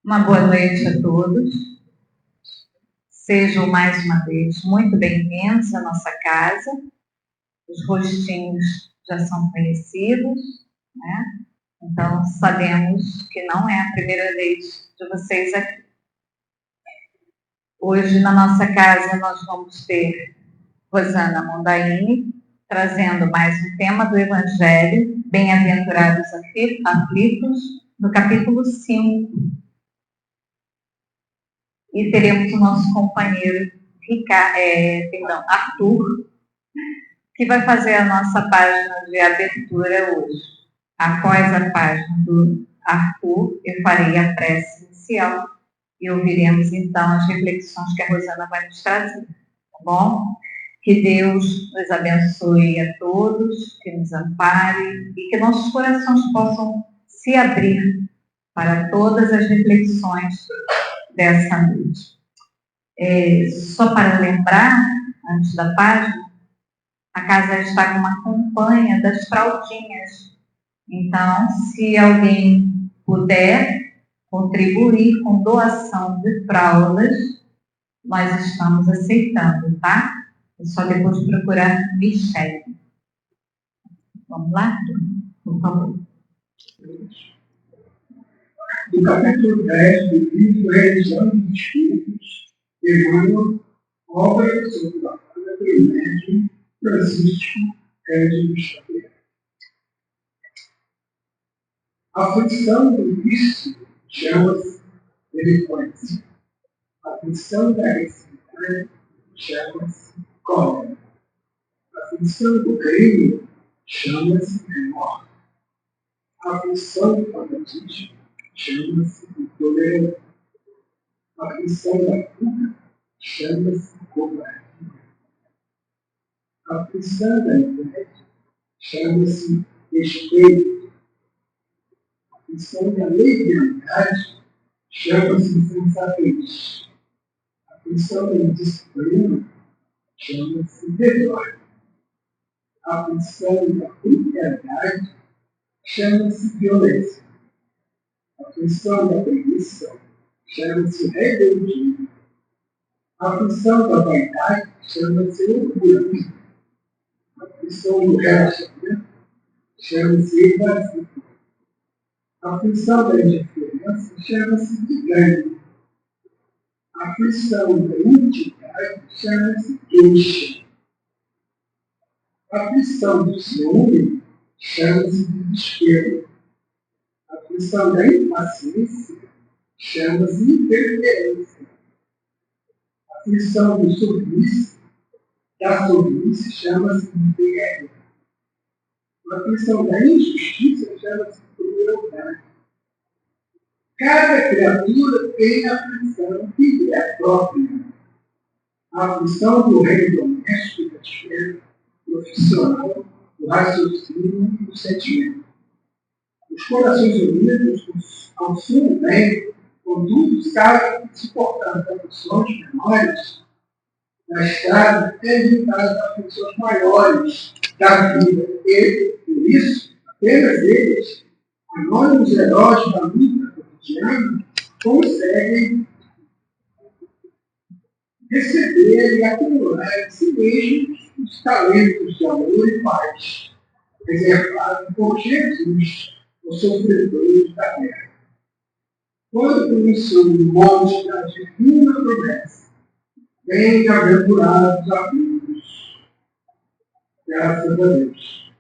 Uma boa noite a todos. Sejam mais uma vez muito bem-vindos à nossa casa. Os rostinhos já são conhecidos, né? Então sabemos que não é a primeira vez de vocês aqui. Hoje na nossa casa nós vamos ter Rosana Mondaini trazendo mais um tema do Evangelho, Bem-aventurados aflitos, no capítulo 5. E teremos o nosso companheiro Arthur, que vai fazer a nossa página de abertura hoje. Após a página do Arthur, eu farei a prece inicial e ouviremos então as reflexões que a Rosana vai nos trazer, tá bom? Que Deus nos abençoe a todos, que nos ampare e que nossos corações possam se abrir para todas as reflexões dessa noite. Só para lembrar, antes da página, a casa está com uma campanha das fraldinhas. Então, se alguém puder contribuir com doação de fraldas, nós estamos aceitando, tá? É só depois procurar Michele. Vamos lá? Por favor. Do capítulo 10 do livro Religião dos Espíritos, Emmanuel, obra sobre a fala pelo médium Francisco Cândido Xavier. A função do vício chama-se delinquência. A função da agressividade chama-se cólera. A função do crime chama-se remorso. A função do fanatismo chama-se intolerância. A função da fuga chama-se covardia. A função da inveja chama-se despeito. A função da leviandade chama-se insensatez. A função da indisciplina chama-se desordem. A função da brutalidade chama-se violência. A função da preguiça chama-se rebeldia. A função da vaidade chama-se orgulho. A função do relaxamento chama-se evasão. A função da indiferença chama-se desânimo. A função da inutilidade chama-se queixa. A função do ciúme chama-se desespero. A função da impaciência chama-se interferência. A função do da sorrice chama-se guerra. A função da injustiça chama-se crueldade. Cada criatura tem a função que lhe é própria. A função do reino doméstico, da esfera profissional, do raciocínio e do sentimento. Os corações unidos ao sumo bem, contudo, sabem se portar para funções menores na estrada é limitado a funções maiores da vida. E, por isso, apenas eles, anônimos heróis da luta cotidiana, conseguem receber e acumular em si mesmos os talentos de amor e paz, reservados por Jesus, o sofredor da terra. Quando começou o monte da divina promessa, bem-aventurados amigos. Graças a Deus.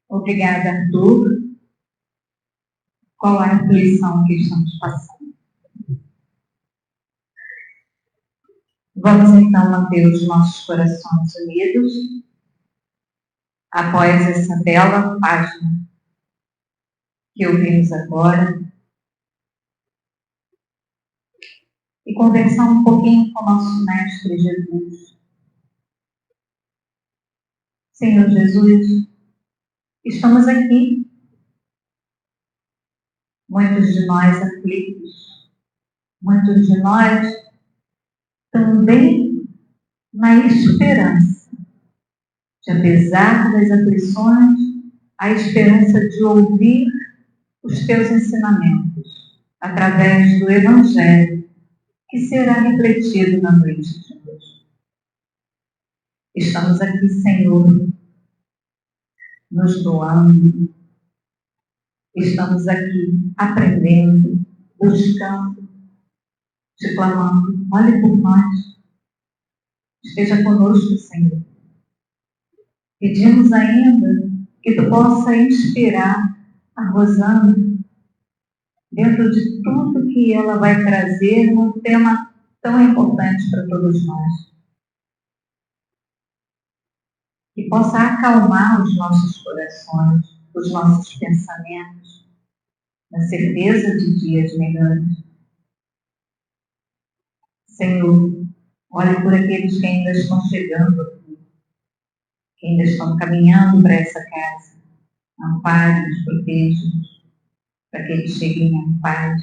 Obrigada, Arthur. Qual é a aflição que estamos passando? Vamos então manter os nossos corações unidos após essa bela página que ouvimos agora e conversar um pouquinho com o nosso Mestre Jesus. Senhor Jesus, estamos aqui, muitos de nós aflitos, muitos de nós também na esperança, de apesar das aflições, a esperança de ouvir os teus ensinamentos, através do Evangelho que será refletido na noite de hoje. Estamos aqui, Senhor, nos doando, estamos aqui aprendendo, buscando, te clamando, olhe por nós, esteja conosco, Senhor. Pedimos ainda que tu possa inspirar a Rosana dentro de tudo que ela vai trazer num tema tão importante para todos nós. Que possa acalmar os nossos corações, os nossos pensamentos, na certeza de dias melhores. Senhor, olhe por aqueles que ainda estão chegando aqui, que ainda estão caminhando para essa casa. Ampare-os, proteja-os, para que eles cheguem em paz.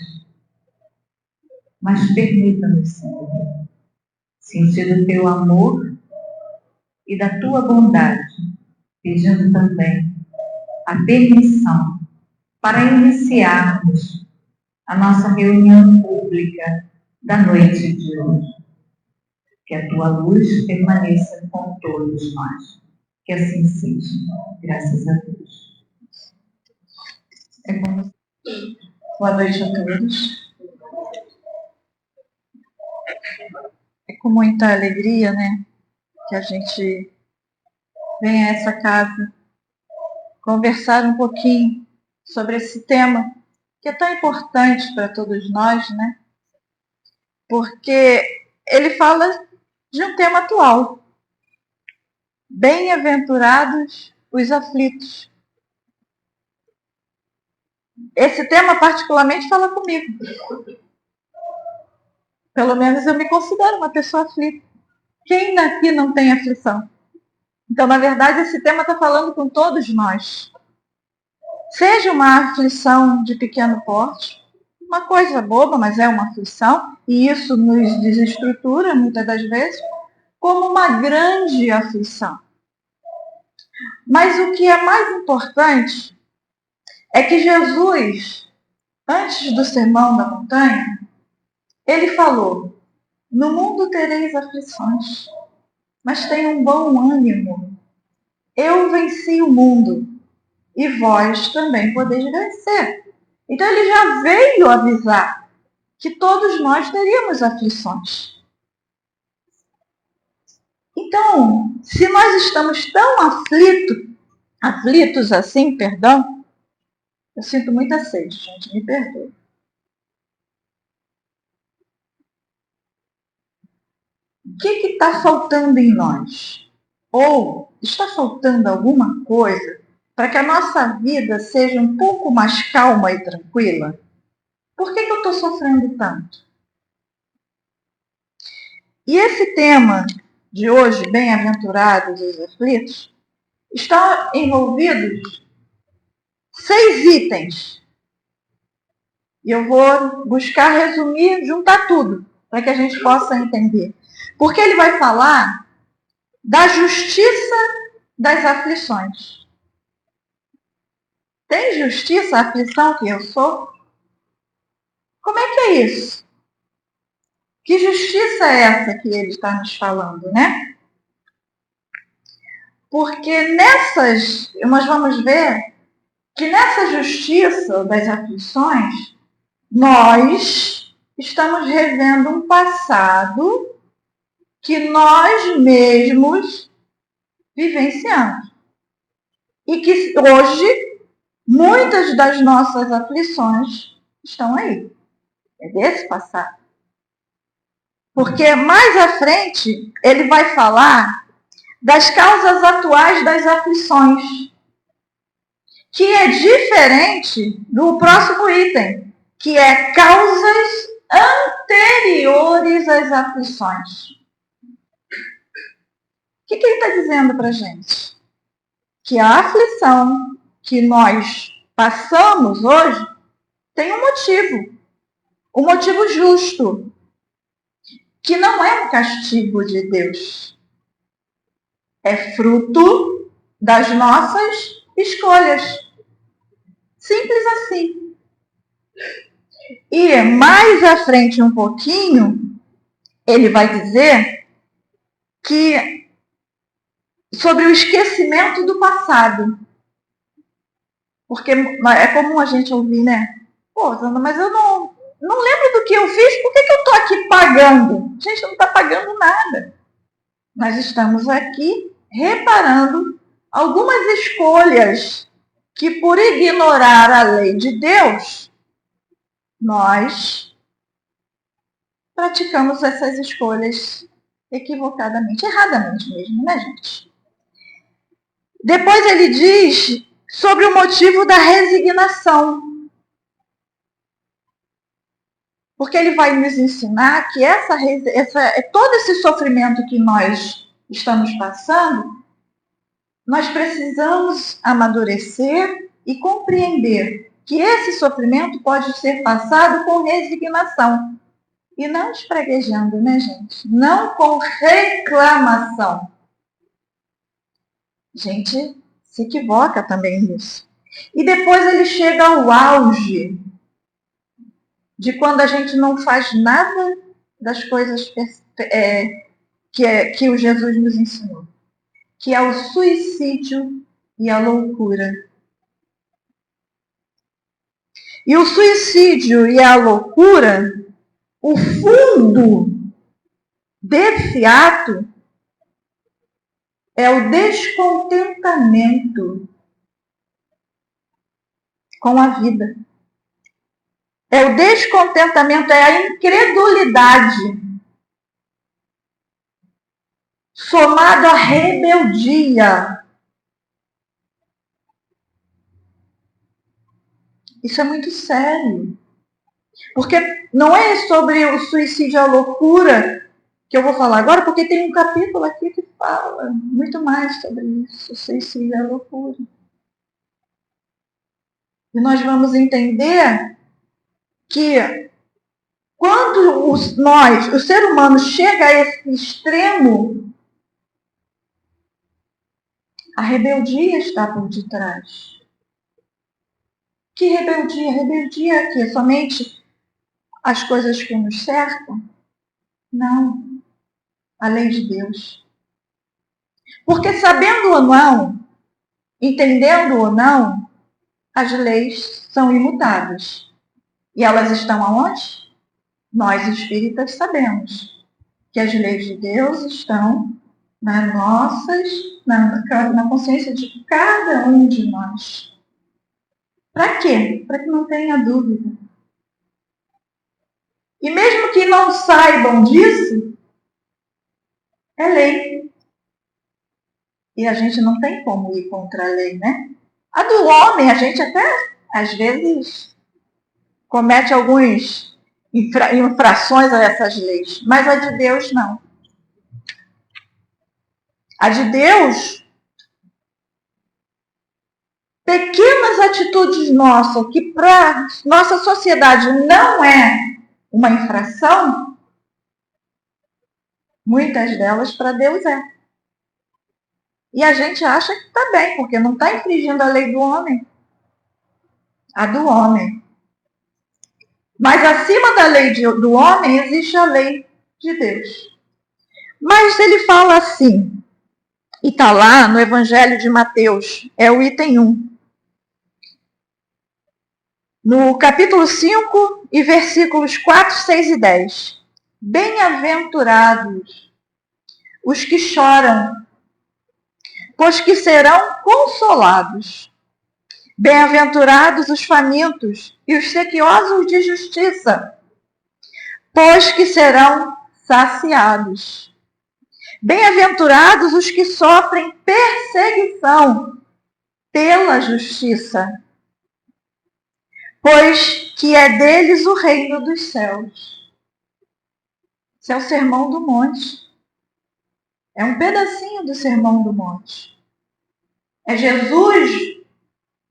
Mas permita-nos, Senhor, sentir o teu amor e da tua bondade, pedindo também a permissão para iniciarmos a nossa reunião pública da noite de hoje. Que a tua luz permaneça com todos nós. Que assim seja. Graças a Deus. Boa noite a todos. É com muita alegria, né, que a gente vem a essa casa conversar um pouquinho sobre esse tema que é tão importante para todos nós, né? Porque ele fala de um tema atual. Bem-aventurados os aflitos. Esse tema particularmente fala comigo. Pelo menos eu me considero uma pessoa aflita. Quem aqui não tem aflição? Então, na verdade, esse tema está falando com todos nós. Seja uma aflição de pequeno porte, uma coisa boba, mas é uma aflição, e isso nos desestrutura muitas das vezes, como uma grande aflição. Mas o que é mais importante é que Jesus, antes do Sermão da Montanha, ele falou: no mundo tereis aflições, mas tenham um bom ânimo. Eu venci o mundo e vós também podeis vencer. Então ele já veio avisar que todos nós teríamos aflições. Então, se nós estamos tão aflitos assim, perdão, eu sinto muita sede, gente, me perdoe. O que está faltando em nós? Ou está faltando alguma coisa para que a nossa vida seja um pouco mais calma e tranquila? Por que eu estou sofrendo tanto? E esse tema de hoje, bem-aventurados os aflitos, está envolvido 6 itens. E eu vou buscar resumir, juntar tudo, para que a gente possa entender. Porque ele vai falar da justiça das aflições. Tem justiça a aflição que eu sou? Como é que é isso? Que justiça é essa que ele está nos falando, né? Porque nós vamos ver que nessa justiça das aflições, nós estamos revendo um passado que nós mesmos vivenciamos. E que hoje, muitas das nossas aflições estão aí. É desse passado. Porque mais à frente, ele vai falar das causas atuais das aflições, que é diferente do próximo item, que é causas anteriores às aflições. O que ele está dizendo para a gente? Que a aflição que nós passamos hoje tem um motivo justo, que não é um castigo de Deus. É fruto das nossas escolhas. Simples assim. E mais à frente um pouquinho, ele vai dizer que sobre o esquecimento do passado. Porque é comum a gente ouvir, né? Pô, Sandra, mas eu não lembro do que eu fiz, por que eu estou aqui pagando? A gente não está pagando nada. Nós estamos aqui reparando algumas escolhas que, por ignorar a lei de Deus, nós praticamos essas escolhas equivocadamente, erradamente mesmo, né, gente? Depois ele diz sobre o motivo da resignação. Porque ele vai nos ensinar que todo esse sofrimento que nós estamos passando, nós precisamos amadurecer e compreender que esse sofrimento pode ser passado com resignação. E não espreguejando, né, gente? Não com reclamação. A gente se equivoca também nisso. E depois ele chega ao auge de quando a gente não faz nada das coisas que o Jesus nos ensinou, que é o suicídio e a loucura. E o suicídio e a loucura, o fundo desse ato é o descontentamento com a vida. É o descontentamento, é a incredulidade, somado à rebeldia. Isso é muito sério. Porque não é sobre o suicídio e a loucura que eu vou falar agora, porque tem um capítulo aqui que fala muito mais sobre isso, o suicídio e a loucura. E nós vamos entender que quando o ser humano, chega a esse extremo, a rebeldia está por detrás. Que rebeldia? Rebeldia é que somente as coisas que nos cercam? Não. A lei de Deus. Porque sabendo ou não, entendendo ou não, as leis são imutáveis. E elas estão aonde? Nós espíritas sabemos que as leis de Deus estão na consciência de cada um de nós. Para quê? Para que não tenha dúvida. E mesmo que não saibam disso, é lei. E a gente não tem como ir contra a lei, né? A do homem, a gente até, às vezes, comete algumas infrações a essas leis. Mas a de Deus, não. A de Deus, pequenas atitudes nossas, que para nossa sociedade não é uma infração, muitas delas para Deus é. E a gente acha que está bem, porque não está infringindo a lei do homem. A do homem. Mas acima da lei do homem existe a lei de Deus. Mas ele fala assim, e está lá no Evangelho de Mateus, é o item 1. No capítulo 5 e versículos 4, 6 e 10. Bem-aventurados os que choram, pois que serão consolados. Bem-aventurados os famintos e os sequiosos de justiça, pois que serão saciados. Bem-aventurados os que sofrem perseguição pela justiça, pois que é deles o reino dos céus. Esse é o Sermão do Monte. É um pedacinho do Sermão do Monte. É Jesus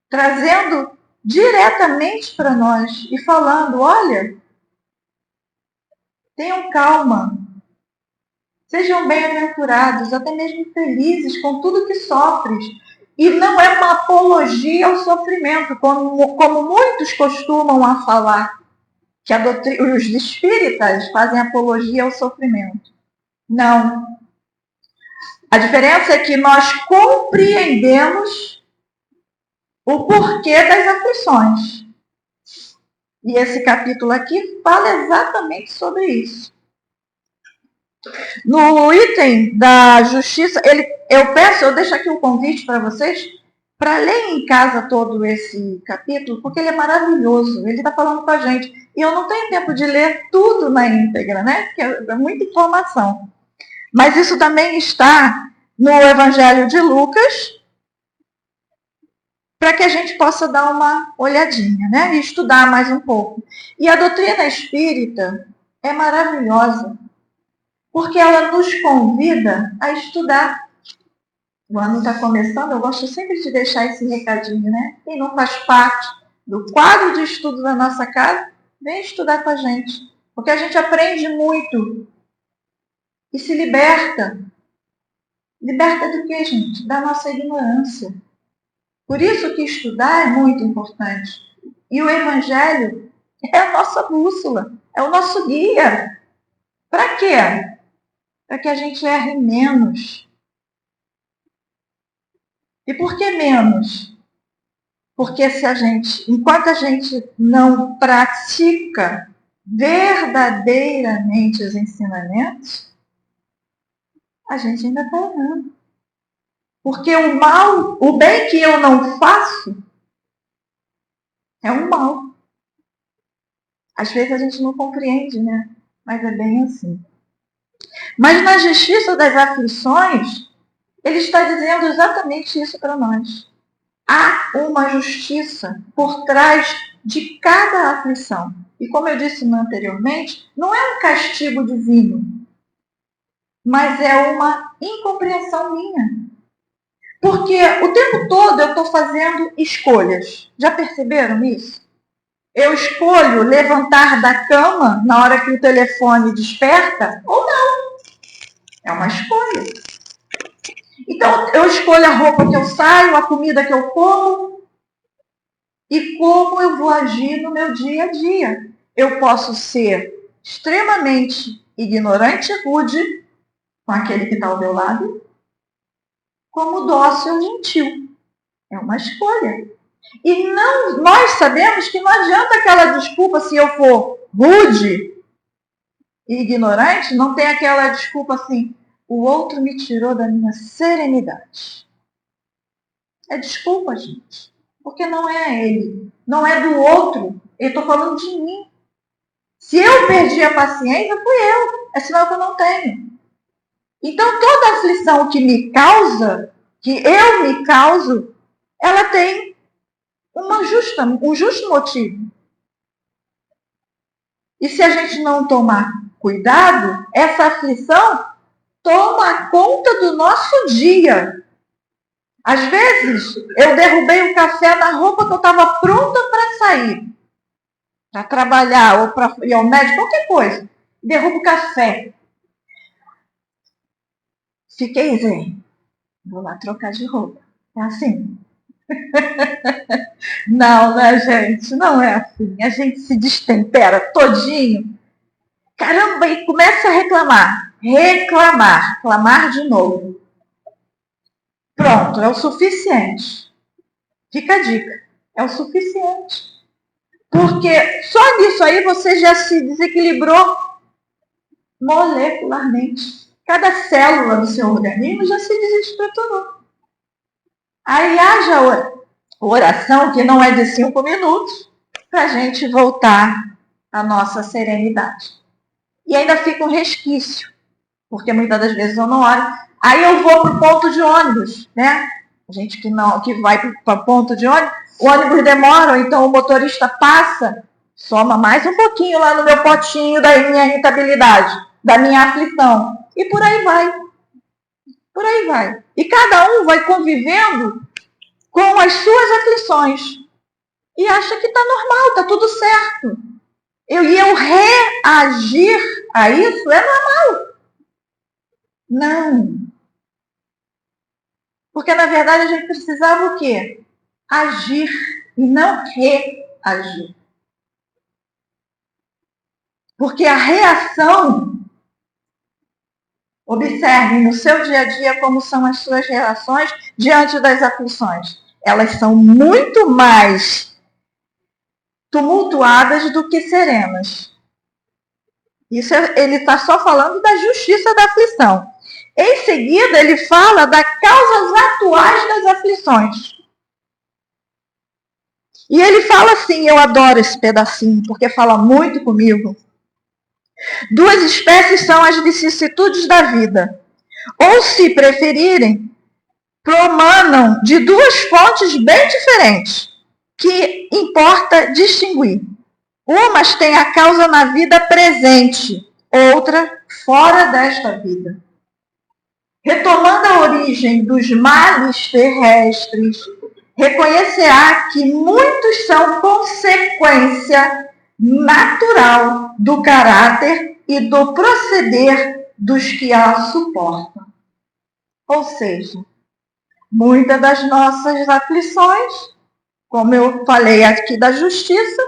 trazendo diretamente para nós e falando, olha, tenham calma, sejam bem-aventurados, até mesmo felizes com tudo que sofres. E não é uma apologia ao sofrimento, como muitos costumam a falar. que os espíritas fazem apologia ao sofrimento. Não. A diferença é que nós compreendemos o porquê das aflições. E esse capítulo aqui fala exatamente sobre isso. No item da justiça, eu deixo aqui um convite para vocês para ler em casa todo esse capítulo, porque ele é maravilhoso, ele está falando com a gente. E eu não tenho tempo de ler tudo na íntegra, né? Porque é muita informação. Mas isso também está no Evangelho de Lucas, para que a gente possa dar uma olhadinha, né? E estudar mais um pouco. E a doutrina espírita é maravilhosa, porque ela nos convida a estudar. O ano está começando, eu gosto sempre de deixar esse recadinho, né? Quem não faz parte do quadro de estudo da nossa casa, vem estudar com a gente. Porque a gente aprende muito e se liberta. Liberta do quê, gente? Da nossa ignorância. Por isso que estudar é muito importante. E o Evangelho é a nossa bússola, é o nosso guia. Para quê? Para que a gente erre menos. E por que menos? Porque enquanto a gente não pratica verdadeiramente os ensinamentos, a gente ainda está errando. Porque o bem que eu não faço, é um mal. Às vezes a gente não compreende, né? Mas é bem assim. Mas na justiça das aflições, ele está dizendo exatamente isso para nós. Há uma justiça por trás de cada aflição. E como eu disse anteriormente, não é um castigo divino, mas é uma incompreensão minha. Porque o tempo todo eu estou fazendo escolhas. Já perceberam isso? Eu escolho levantar da cama na hora que o telefone desperta ou não. É uma escolha. Então, eu escolho a roupa que eu saio, a comida que eu como e como eu vou agir no meu dia a dia. Eu posso ser extremamente ignorante e rude com aquele que está ao meu lado, como dócil e gentil. É uma escolha. E nós sabemos que não adianta aquela desculpa se eu for rude e ignorante, não tem aquela desculpa assim, o outro me tirou da minha serenidade. É desculpa, gente. Porque não é ele. Não é do outro. Eu estou falando de mim. Se eu perdi a paciência, fui eu. É sinal que eu não tenho. Então, toda aflição que me causa, que eu me causo, ela tem um justo motivo. E se a gente não tomar cuidado, essa aflição toma conta do nosso dia. Às vezes, eu derrubei o café na roupa que eu estava pronta para sair, para trabalhar ou para ir ao médico, qualquer coisa. Derrubo o café. Fiquei zen. Vou lá trocar de roupa. É assim? Não, né, gente? Não é assim. A gente se destempera todinho. Caramba, e começa a reclamar. Reclamar de novo. Pronto, é o suficiente. Fica a dica. É o suficiente. Porque só nisso aí você já se desequilibrou molecularmente. Cada célula do seu organismo já se desestruturou. Aí haja oração, que não é de 5 minutos, para a gente voltar à nossa serenidade. E ainda fica um resquício, porque muitas das vezes eu não oro. Aí eu vou para o ponto de ônibus, né? A gente que vai para o ponto de ônibus, o ônibus demora, então o motorista passa, soma mais um pouquinho lá no meu potinho da minha irritabilidade, da minha aflição. E por aí vai. Por aí vai. E cada um vai convivendo com as suas aflições. E acha que está normal, está tudo certo. Eu reagir a isso é normal. Não. Porque, na verdade, a gente precisava o quê? Agir e não reagir. Porque a reação, observem no seu dia a dia como são as suas reações diante das aflições. Elas são muito mais tumultuadas do que serenas. Isso ele está só falando da justiça da aflição. Em seguida, ele fala das causas atuais das aflições. E ele fala assim, eu adoro esse pedacinho, porque fala muito comigo. Duas espécies são as vicissitudes da vida. Ou, se preferirem, promanam de duas fontes bem diferentes, que importa distinguir. Umas têm a causa na vida presente, outra fora desta vida. Retomando a origem dos males terrestres, reconhecerá que muitos são consequência natural do caráter e do proceder dos que a suportam. Ou seja, muitas das nossas aflições, como eu falei aqui da justiça,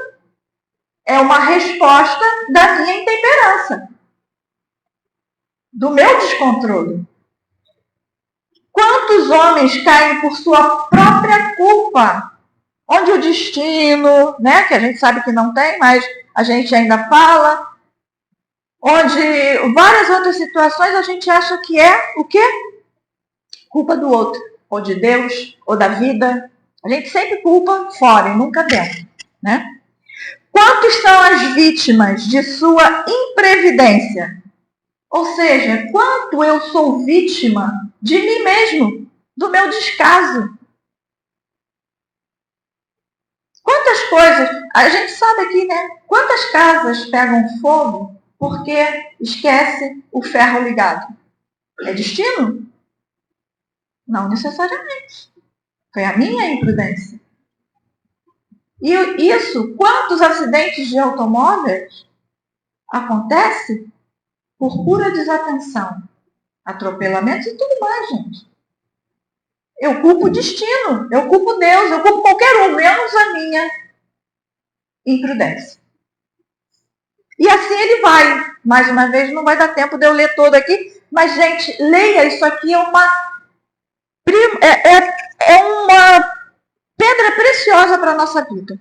é uma resposta da minha intemperança, do meu descontrole. Quantos homens caem por sua própria culpa? Onde o destino, né, que a gente sabe que não tem, mas a gente ainda fala, onde várias outras situações a gente acha que é o quê? Culpa do outro, ou de Deus, ou da vida. A gente sempre culpa fora e nunca dentro, né? Quantos são as vítimas de sua imprevidência? Ou seja, quanto eu sou vítima de mim mesmo, do meu descaso. Quantas coisas, a gente sabe aqui, né? Quantas casas pegam fogo porque esquece o ferro ligado? É destino? Não necessariamente. Foi a minha imprudência. E isso, quantos acidentes de automóveis acontecem por pura desatenção? Atropelamentos e tudo mais, gente. Eu culpo o destino, eu culpo Deus, eu culpo qualquer um, menos a minha imprudência. E assim ele vai. Mais uma vez, não vai dar tempo de eu ler todo aqui, mas, gente, leia, isso aqui é uma pedra preciosa para a nossa vida.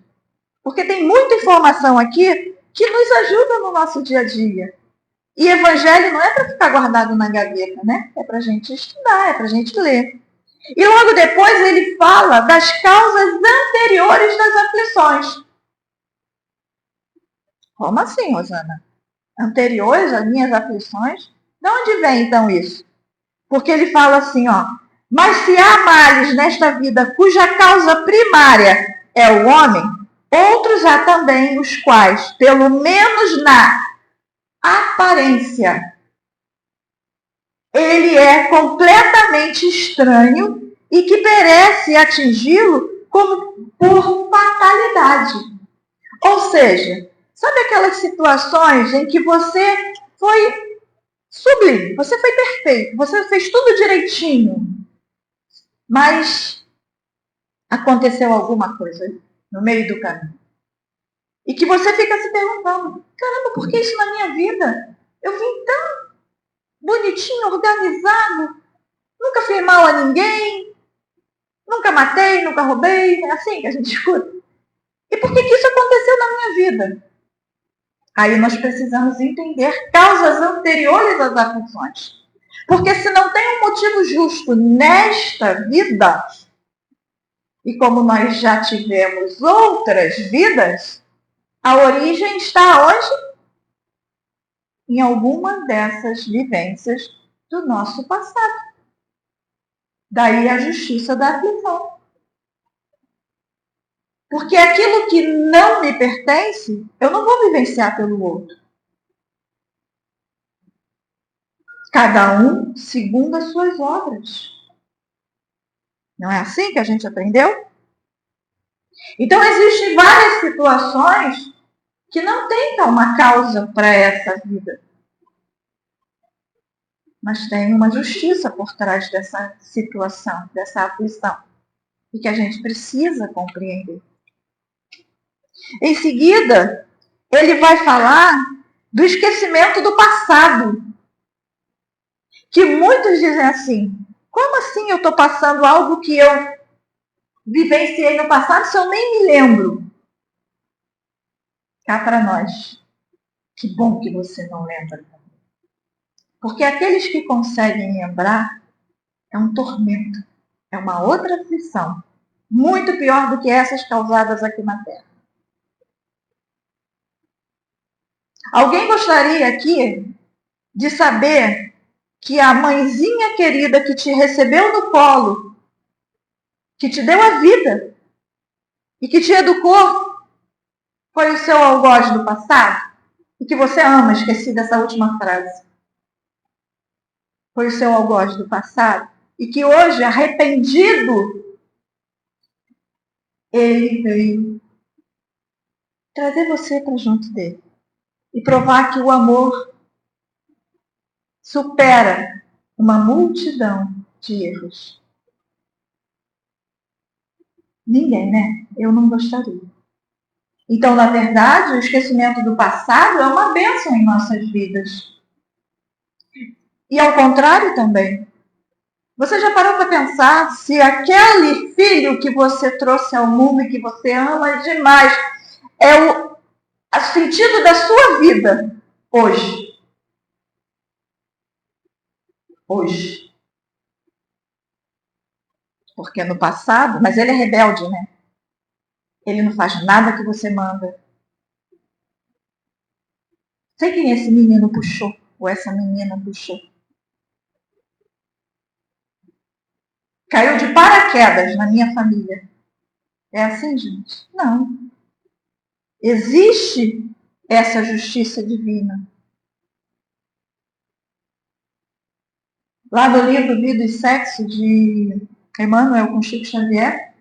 Porque tem muita informação aqui que nos ajuda no nosso dia a dia. E evangelho não é para ficar guardado na gaveta, né? É para a gente estudar, é para a gente ler. E logo depois ele fala das causas anteriores das aflições. Como assim, Rosana? Anteriores às minhas aflições? De onde vem então isso? Porque ele fala assim, ó. Mas se há males nesta vida cuja causa primária é o homem, outros há também os quais, pelo menos na aparência, ele é completamente estranho e que merece atingi-lo como por fatalidade. Ou seja, sabe aquelas situações em que você foi sublime, você foi perfeito, você fez tudo direitinho, mas aconteceu alguma coisa no meio do caminho. E que você fica se perguntando, caramba, por que isso na minha vida? Eu vim tão bonitinho, organizado, nunca fiz mal a ninguém, nunca matei, nunca roubei, é assim que a gente escuta. E por que isso aconteceu na minha vida? Aí nós precisamos entender causas anteriores às aflições. Porque se não tem um motivo justo nesta vida, e como nós já tivemos outras vidas, a origem está onde? Em alguma dessas vivências do nosso passado. Daí a justiça da aflição. Porque aquilo que não me pertence, eu não vou vivenciar pelo outro. Cada um segundo as suas obras. Não é assim que a gente aprendeu? Então, existem várias situações que não tem uma causa para essa vida. Mas tem uma justiça por trás dessa situação, dessa aflição. E que a gente precisa compreender. Em seguida, ele vai falar do esquecimento do passado. Que muitos dizem assim, como assim eu estou passando algo que eu vivenciei no passado se eu nem me lembro? Cá para nós. Que bom que você não lembra. Porque aqueles que conseguem lembrar é um tormento, é uma outra aflição, muito pior do que essas causadas aqui na Terra. Alguém gostaria aqui de saber que a mãezinha querida que te recebeu no colo, que te deu a vida e que te educou, foi o seu algoz do passado? E que você ama, esqueci dessa última frase. Foi o seu algoz do passado? E que hoje, arrependido, ele veio trazer você para junto dele. E provar que o amor supera uma multidão de erros. Ninguém, né? Eu não gostaria. Então, na verdade, o esquecimento do passado é uma bênção em nossas vidas. E ao contrário também. Você já parou para pensar se aquele filho que você trouxe ao mundo e que você ama demais é o sentido da sua vida hoje? Hoje. Porque no passado, mas ele é rebelde, né? Ele não faz nada que você manda. Sei quem esse menino puxou, ou essa menina puxou. Caiu de paraquedas na minha família. É assim, gente? Não. Existe essa justiça divina. Lá no livro Vida e Sexo, de Emmanuel com Chico Xavier,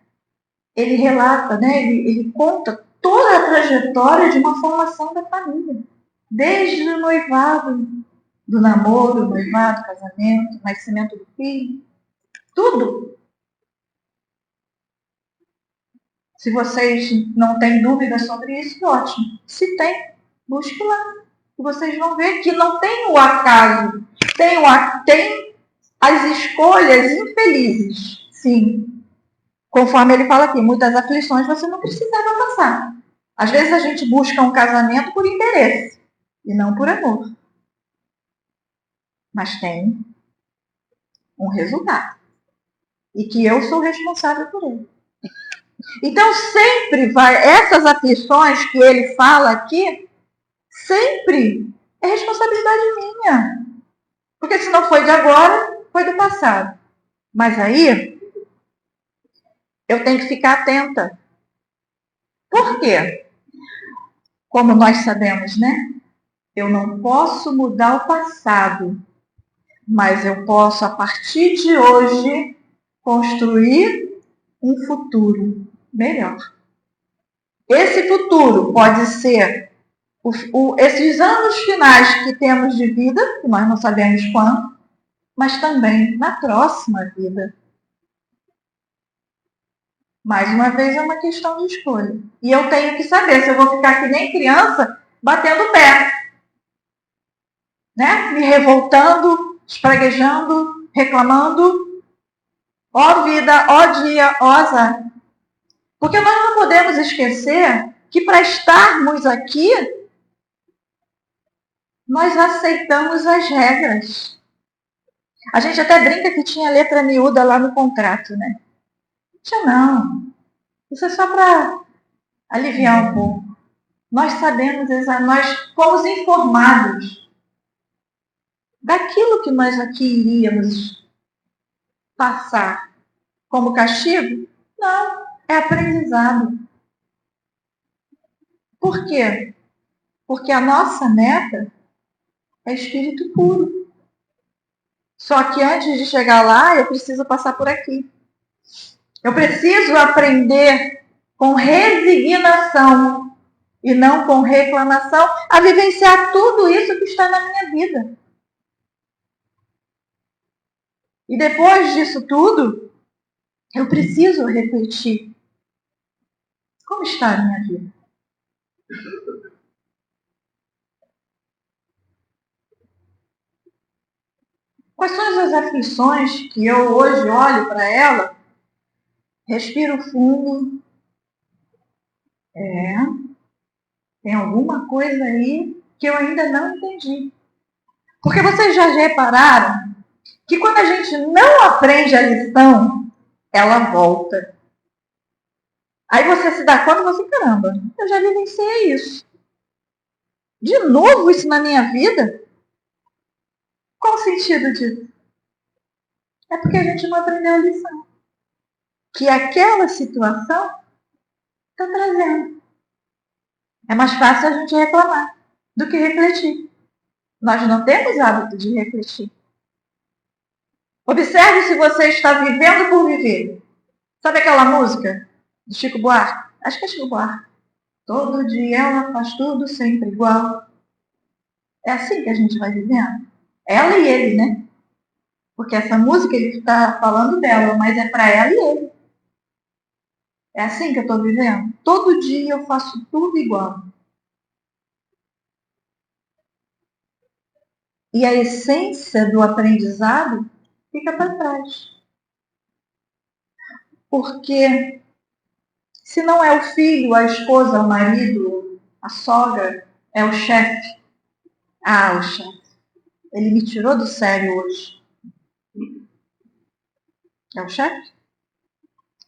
ele relata, né, ele conta toda a trajetória de uma formação da família. Desde o noivado, do namoro, noivado, casamento, nascimento do filho. Tudo. Se vocês não têm dúvida sobre isso, ótimo. Se tem, busque lá. E vocês vão ver que não tem o acaso. Tem as escolhas infelizes. Sim. Conforme ele fala aqui, muitas aflições você não precisava passar. Às vezes a gente busca um casamento por interesse e não por amor. Mas tem um resultado. E que eu sou responsável por ele. Então sempre vai, essas aflições que ele fala aqui, sempre é responsabilidade minha. Porque se não foi de agora, foi do passado. Mas aí, eu tenho que ficar atenta. Por quê? Como nós sabemos, né? Eu não posso mudar o passado, mas eu posso, a partir de hoje, construir um futuro melhor. Esse futuro pode ser esses anos finais que temos de vida, que nós não sabemos quando, mas também na próxima vida. Mais uma vez é uma questão de escolha. E eu tenho que saber se eu vou ficar que nem criança batendo o pé, né? Me revoltando, espraguejando, reclamando. Ó vida, ó dia, ó azar. Porque nós não podemos esquecer que para estarmos aqui, nós aceitamos as regras. A gente até brinca que tinha letra miúda lá no contrato, né? Tinha não. Isso é só para aliviar um pouco. Nós sabemos, nós fomos informados daquilo que nós aqui iríamos passar como castigo. Não, é aprendizado. Por quê? Porque a nossa meta é espírito puro. Só que antes de chegar lá, eu preciso passar por aqui. Eu preciso aprender com resignação e não com reclamação a vivenciar tudo isso que está na minha vida. E depois disso tudo, eu preciso refletir. Como está a minha vida? Quais são as aflições que eu hoje olho para ela, respiro fundo, tem alguma coisa aí que eu ainda não entendi. Porque vocês já repararam que quando a gente não aprende a lição, ela volta. Aí você se dá conta e você, caramba, eu já vivenciei isso. De novo isso na minha vida? Qual o sentido disso? É porque a gente não aprendeu a lição. Que aquela situação está trazendo. É mais fácil a gente reclamar do que refletir. Nós não temos hábito de refletir. Observe se você está vivendo por viver. Sabe aquela música de Chico Buarque? Acho que é Chico Buarque. Todo dia ela faz tudo sempre igual. É assim que a gente vai vivendo. Ela e ele, né? Porque essa música ele está falando dela, mas é para ela e ele. É assim que eu estou vivendo. Todo dia eu faço tudo igual. E a essência do aprendizado fica para trás. Porque se não é o filho, a esposa, o marido, a sogra, é o chefe. Ah, o chefe. Ele me tirou do sério hoje. É o chefe?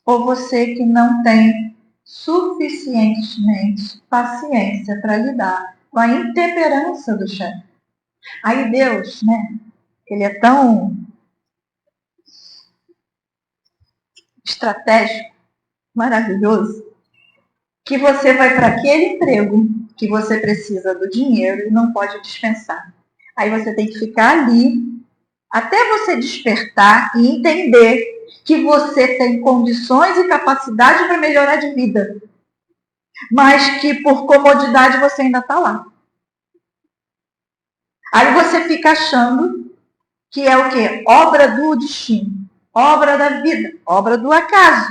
Ou você que não tem suficientemente paciência para lidar com a intemperança do chefe. Aí Deus, né? Ele é tão estratégico, maravilhoso, que você vai para aquele emprego que você precisa do dinheiro e não pode dispensar. Aí você tem que ficar ali até você despertar e entender que você tem condições e capacidade para melhorar de vida, mas que por comodidade você ainda está lá. Aí você fica achando que é o quê? Obra do destino, obra da vida, obra do acaso.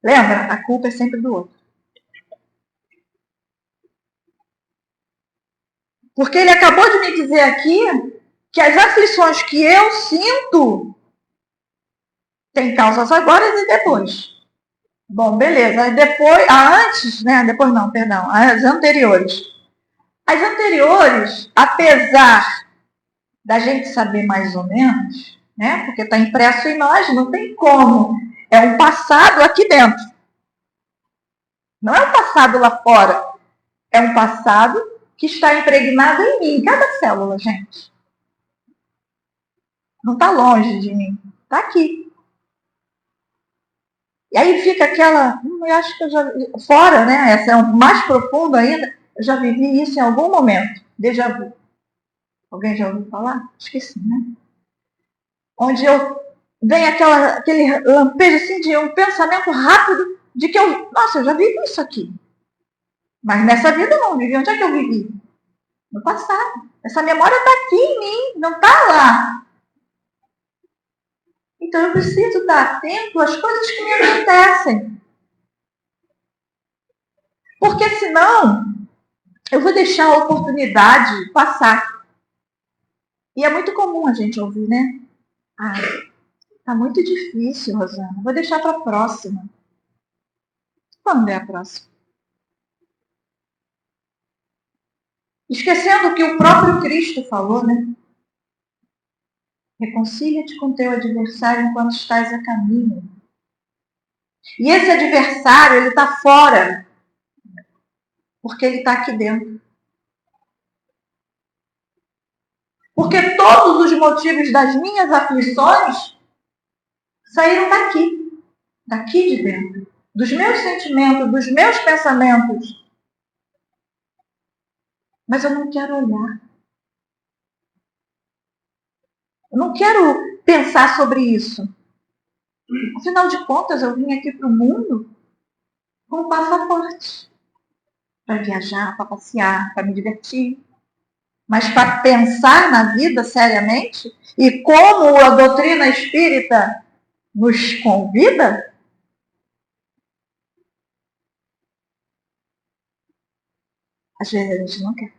Lembra? A culpa é sempre do outro. Porque ele acabou de me dizer aqui que as aflições que eu sinto têm causas agora e depois. Bom, beleza. Aí depois, antes, né? Depois não, perdão. As anteriores. As anteriores, apesar da gente saber mais ou menos, né? Porque está impresso em nós, não tem como. É um passado aqui dentro. Não é um passado lá fora. É um passado que está impregnado em mim, em cada célula, gente. Não está longe de mim. Está aqui. E aí fica aquela, eu acho que eu já, fora, né? Essa é um mais profundo ainda. Eu já vivi isso em algum momento. Déjà vu. Alguém já ouviu falar? Esqueci, né? Onde vem aquele lampejo assim de um pensamento rápido de que eu já vivi isso aqui. Mas nessa vida eu não vivi. Onde é que eu vivi? No passado. Essa memória está aqui em mim, não está lá. Então eu preciso estar atento às coisas que me acontecem. Porque senão eu vou deixar a oportunidade passar. E é muito comum a gente ouvir, né? Ah, tá muito difícil, Rosana. Vou deixar para a próxima. Quando é a próxima? Esquecendo o que o próprio Cristo falou, né? Reconcilia-te com teu adversário enquanto estás a caminho. E esse adversário, ele está fora. Porque ele está aqui dentro. Porque todos os motivos das minhas aflições saíram daqui. Daqui de dentro. Dos meus sentimentos, dos meus pensamentos. Mas eu não quero olhar. Eu não quero pensar sobre isso. Afinal de contas, eu vim aqui para o mundo com um passaporte. Para viajar, para passear, para me divertir. Mas para pensar na vida seriamente, e como a doutrina espírita nos convida, às vezes a gente não quer.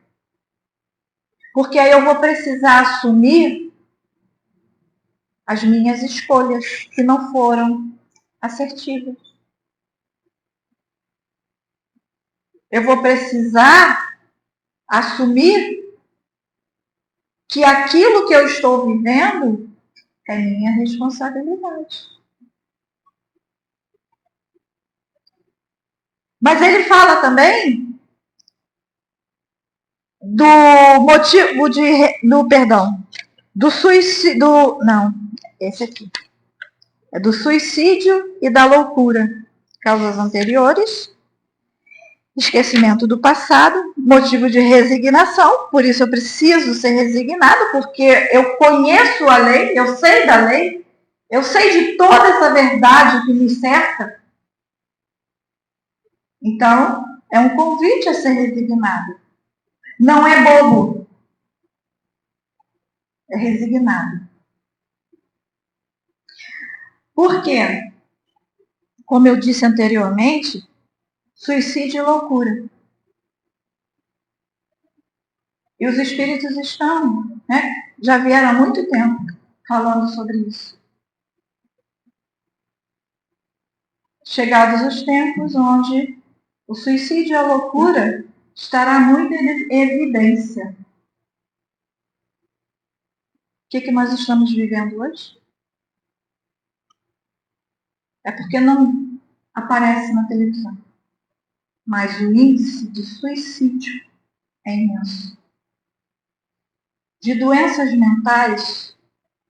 Porque aí eu vou precisar assumir as minhas escolhas que não foram assertivas. Eu vou precisar assumir que aquilo que eu estou vivendo é minha responsabilidade. Mas ele fala também do motivo do suicídio, não, esse aqui. É do suicídio e da loucura. Causas anteriores, esquecimento do passado, motivo de resignação, por isso eu preciso ser resignado, porque eu conheço a lei, eu sei da lei, eu sei de toda essa verdade que me cerca. Então, é um convite a ser resignado. Não é bobo, é resignado. Por quê? Como eu disse anteriormente, suicídio e loucura. E os espíritos estão, já vieram há muito tempo falando sobre isso. Chegados os tempos onde o suicídio e a loucura estará muito em evidência. O que nós estamos vivendo hoje? É porque não aparece na televisão. Mas o índice de suicídio é imenso. De doenças mentais,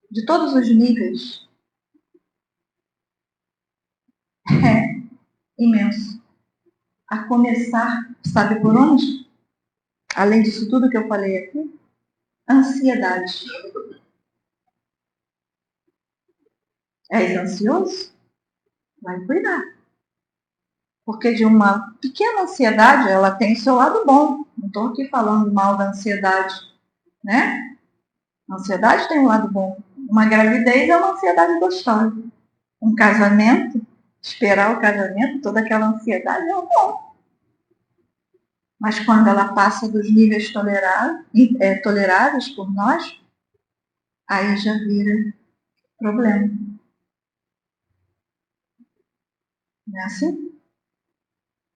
de todos os níveis, é imenso. A começar, sabe por onde? Além disso tudo que eu falei aqui, ansiedade. És ansioso? Vai cuidar. Porque de uma pequena ansiedade, ela tem seu lado bom. Não estou aqui falando mal da ansiedade, né? A ansiedade tem um lado bom. Uma gravidez é uma ansiedade gostosa. Um casamento, esperar o casamento, toda aquela ansiedade é bom. Mas quando ela passa dos níveis toleráveis por nós, aí já vira problema. Não é assim?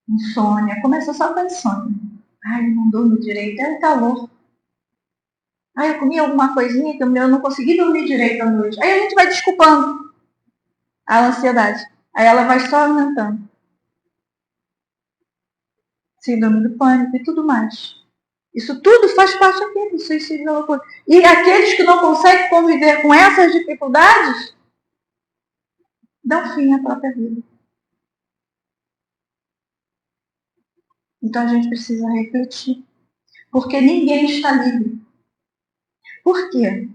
Insônia. Começa só com a insônia. Ai, eu não durmo direito. É o calor. Ai, eu comi alguma coisinha que eu não consegui dormir direito à noite. Aí a gente vai desculpando a ansiedade. Aí ela vai só aumentando. Síndrome do pânico e tudo mais. Isso tudo faz parte aqui do suicídio e da loucura. E aqueles que não conseguem conviver com essas dificuldades, dão fim à própria vida. Então a gente precisa refletir. Porque ninguém está livre. Por quê?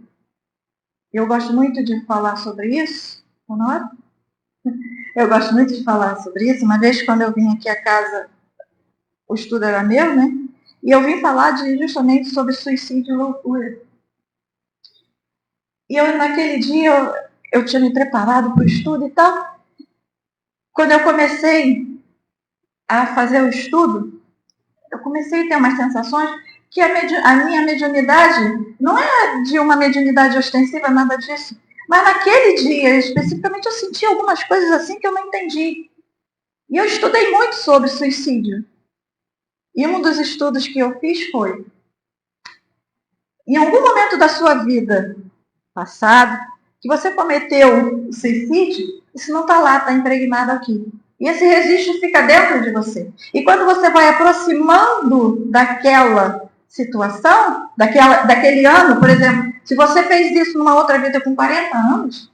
Eu gosto muito de falar sobre isso. Honora? Eu gosto muito de falar sobre isso. Uma vez, quando eu vim aqui a casa, o estudo era meu, né? E eu vim falar justamente sobre suicídio e loucura. E naquele dia, eu tinha me preparado para o estudo e tal. Quando eu comecei a fazer o estudo, eu comecei a ter umas sensações que a minha mediunidade não é de uma mediunidade ostensiva, nada disso. Mas naquele dia, especificamente, eu senti algumas coisas assim que eu não entendi. E eu estudei muito sobre suicídio. E um dos estudos que eu fiz foi, em algum momento da sua vida passado, que você cometeu suicídio, isso não está lá, está impregnado aqui. E esse registro fica dentro de você. E quando você vai aproximando daquela situação, daquele ano, por exemplo, se você fez isso numa outra vida com 40 anos,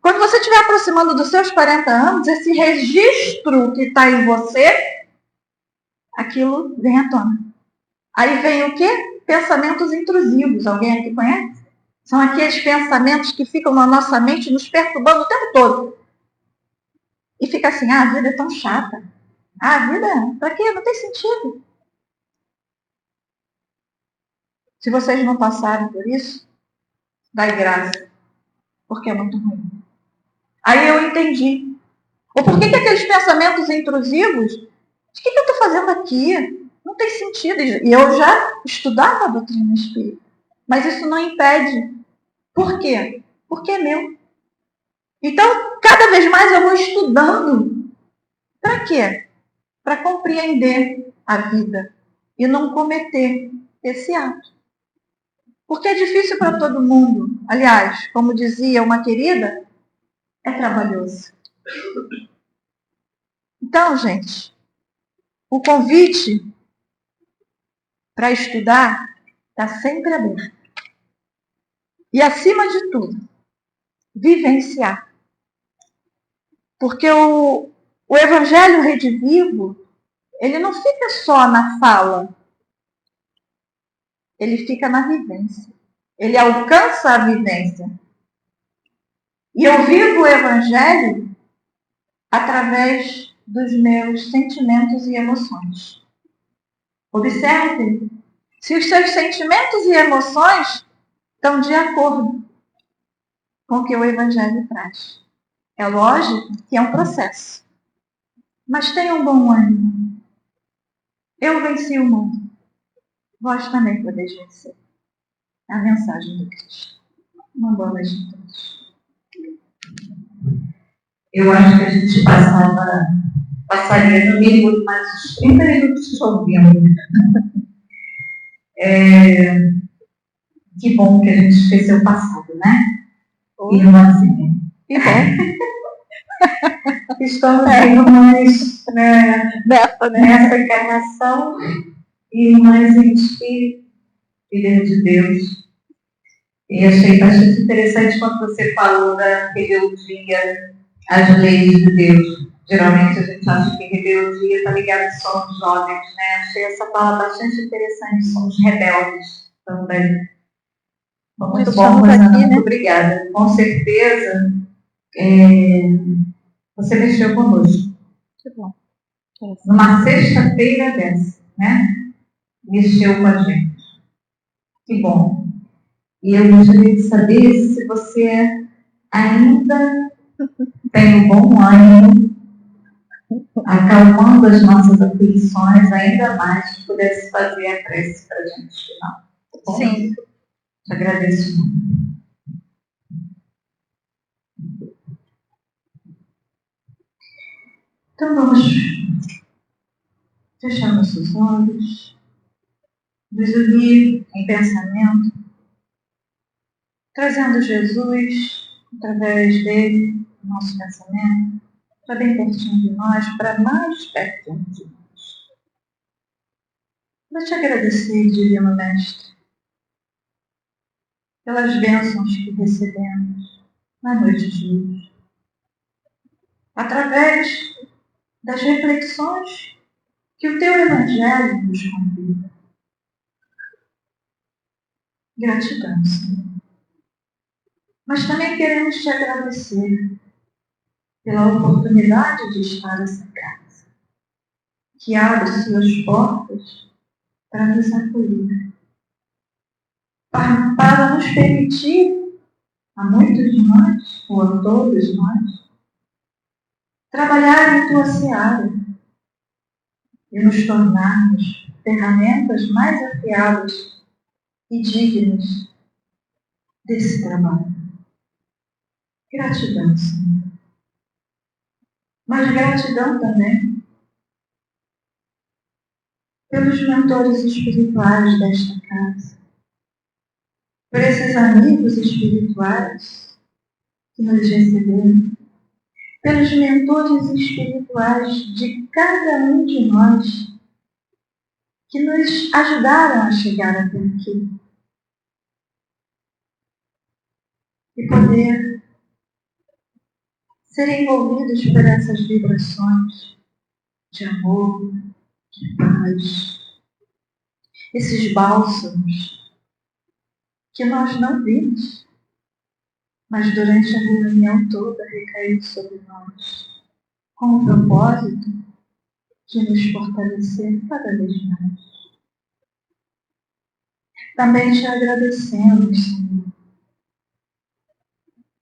quando você estiver aproximando dos seus 40 anos, esse registro que está em você, aquilo vem à tona. Aí vem o quê? Pensamentos intrusivos. Alguém aqui conhece? São aqueles pensamentos que ficam na nossa mente nos perturbando o tempo todo. E fica assim, a vida é tão chata. A vida, pra quê? Não tem sentido. Se vocês não passaram por isso, dai graça. Porque é muito ruim. Aí eu entendi. Ou por que aqueles pensamentos intrusivos, o que eu estou fazendo aqui? Não tem sentido. E eu já estudava a doutrina espírita. Mas isso não impede. Por quê? Porque é meu. Então, cada vez mais eu vou estudando. Para quê? Para compreender a vida e não cometer esse ato. Porque é difícil para todo mundo. Aliás, como dizia uma querida, é trabalhoso. Então, gente, o convite para estudar está sempre aberto. E, acima de tudo, vivenciar. Porque o Evangelho redivivo, ele não fica só na fala. Ele fica na vivência. Ele alcança a vivência. E eu vivo o Evangelho através dos meus sentimentos e emoções. Observe, se os seus sentimentos e emoções estão de acordo com o que o Evangelho traz. É lógico que é um processo. Mas tenha um bom ânimo. Eu venci o mundo. Vós também podeis vencer. É a mensagem do Cristo. Uma boa noite a todos. Eu acho que a gente passaria no mínimo mais uns 30 minutos ouvindo. Que bom que a gente esqueceu o passado, né? Irmãzinha. Que bom. Estamos irmãs nessa encarnação, irmãs em espírito, filhas de Deus. E achei bastante interessante quando você falou da rebeldia às leis de Deus. Geralmente a gente acha que rebeldia está ligada só aos jovens, né? Achei essa palavra bastante interessante, somos rebeldes também. Foi muito bom, Rosana, muito obrigada. Com certeza, você mexeu conosco. Que bom. Numa sexta-feira dessa, né? Mexeu com a gente. Que bom. E eu gostaria de saber se você ainda tem um bom ânimo, acalmando as nossas aflições, ainda mais, que pudesse fazer a prece para a gente final. Tá? Sim. Te agradeço muito. Então vamos fechar nossos olhos, nos unir em pensamento, trazendo Jesus, através dele, o nosso pensamento, para bem pertinho de nós, para mais perto de nós. Vou te agradecer, Divino Mestre, pelas bênçãos que recebemos na noite de hoje, através das reflexões que o Teu Evangelho nos convida. Gratidão, Senhor. Mas também queremos te agradecer pela oportunidade de estar nessa casa, que abre suas portas para nos acolher, para nos permitir, a muitos de nós, ou a todos nós, trabalhar em tua seara e nos tornarmos ferramentas mais afiadas e dignas desse trabalho. Gratidão, Senhor. Mas gratidão também pelos mentores espirituais desta casa, por esses amigos espirituais que nos receberam, pelos mentores espirituais de cada um de nós que nos ajudaram a chegar até aqui. E poder ser envolvidos por essas vibrações de amor, de paz, esses bálsamos que nós não vimos, mas durante a reunião toda recaiu sobre nós, com o propósito de nos fortalecer cada vez mais. Também te agradecemos, Senhor,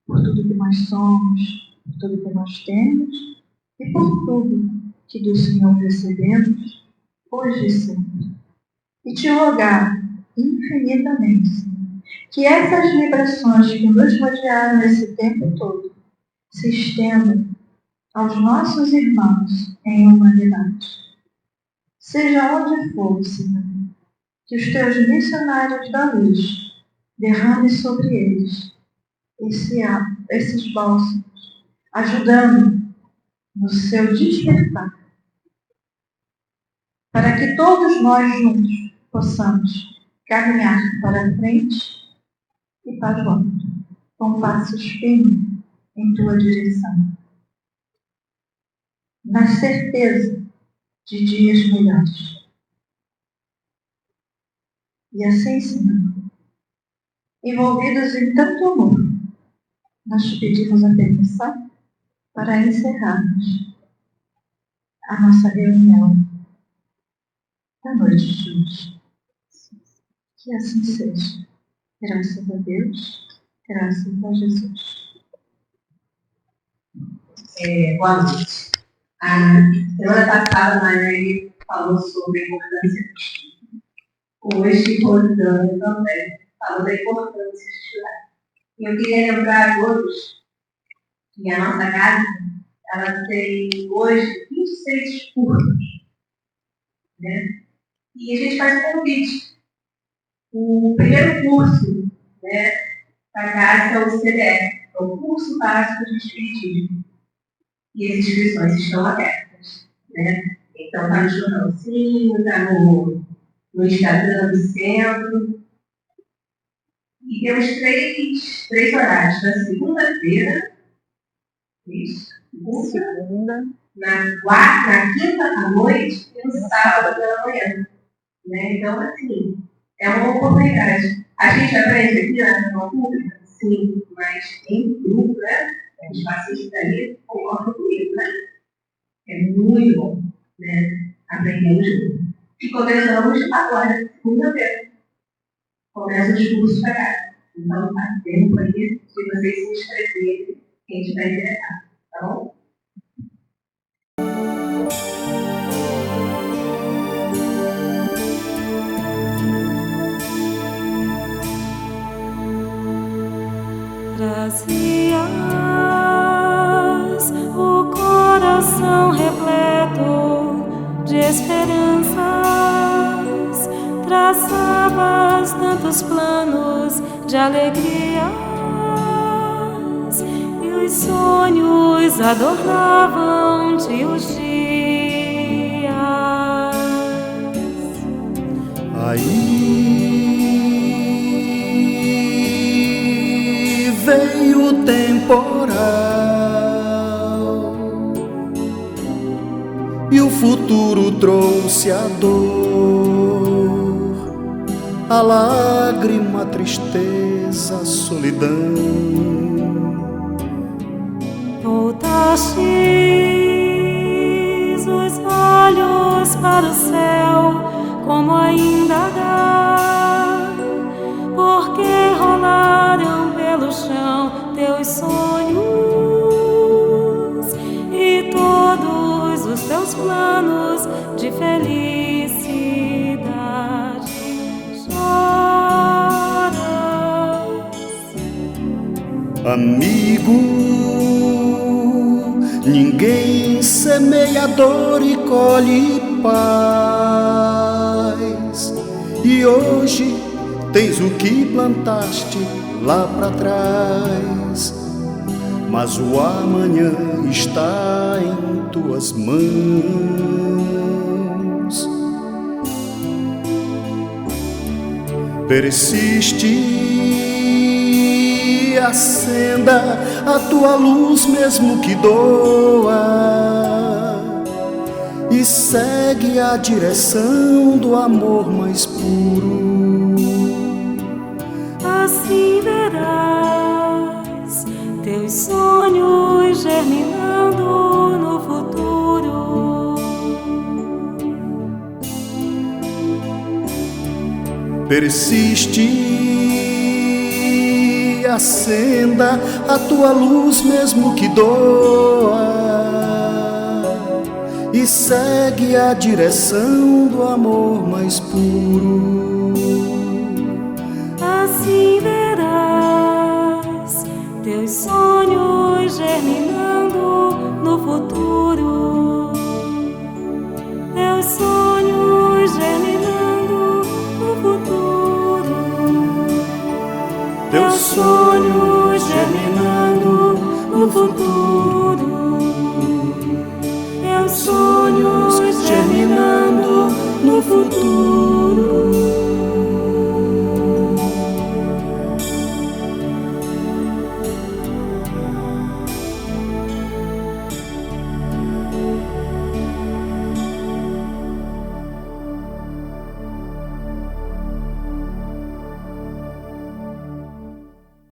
por tudo que nós somos, por tudo que nós temos e por tudo que do Senhor recebemos hoje e sempre. E te rogar infinitamente, Senhor, Que essas vibrações que nos rodearam esse tempo todo se estendam aos nossos irmãos em humanidade. Seja onde for, Senhor, que os teus missionários da luz derramem sobre eles esses bálsamos, ajudando no seu despertar, para que todos nós juntos possamos caminhar para a frente e para o alto, com passos firmes em tua direção, na certeza de dias melhores. E assim, Senhor, envolvidos em tanto amor, nós te pedimos a permissão para encerrarmos a nossa reunião da noite de hoje. Que assim seja. Graças a Deus, graças a Jesus. Boa noite. A semana passada, a Maria falou sobre a importância do estudo. Hoje, Rosana também falou da importância de estudar. E eu queria lembrar a todos que a nossa casa, ela tem hoje 26 cursos, né? E a gente faz um convite. O primeiro curso, né, da casa é o CDF, é o Curso Básico de Espiritismo. E as inscrições estão abertas, né? Então, está no jornalzinho, está no Instagram do centro. E temos três horários. Na segunda-feira, na quinta à noite e no sábado pela manhã. Né? Então, assim, é uma oportunidade. A gente aprende aqui na reunião pública, sim, mas em grupo, né? Os pacientes ali concordam comigo, né? É muito bom, né? Aprendemos junto. E começamos agora, segunda-feira. Começa os cursos para cá. Então, faz tempo aí de vocês se inscreverem, quem estiver interessado, tá bom? Trazias o coração repleto de esperanças, traçavas tantos planos de alegrias e os sonhos adornavam-te os dias. Aí veio o temporal e o futuro trouxe a dor, a lágrima, a tristeza, a solidão. Voltastes os olhos para o céu, como ainda dá, porque rolaram pelo chão teus sonhos e todos os teus planos de felicidade. Choras, Amigo, ninguém semeia dor e colhe paz. E hoje tens o que plantaste lá para trás, mas o amanhã está em tuas mãos. Persiste e acenda a tua luz mesmo que doa, e segue a direção do amor mais puro. assim verás teus sonhos germinando no futuro. Persiste e acenda a tua luz mesmo que doa, e segue a direção do amor mais puro. Assim verás teus sonhos germinando no futuro. Teus sonhos germinando no futuro. Teus sonhos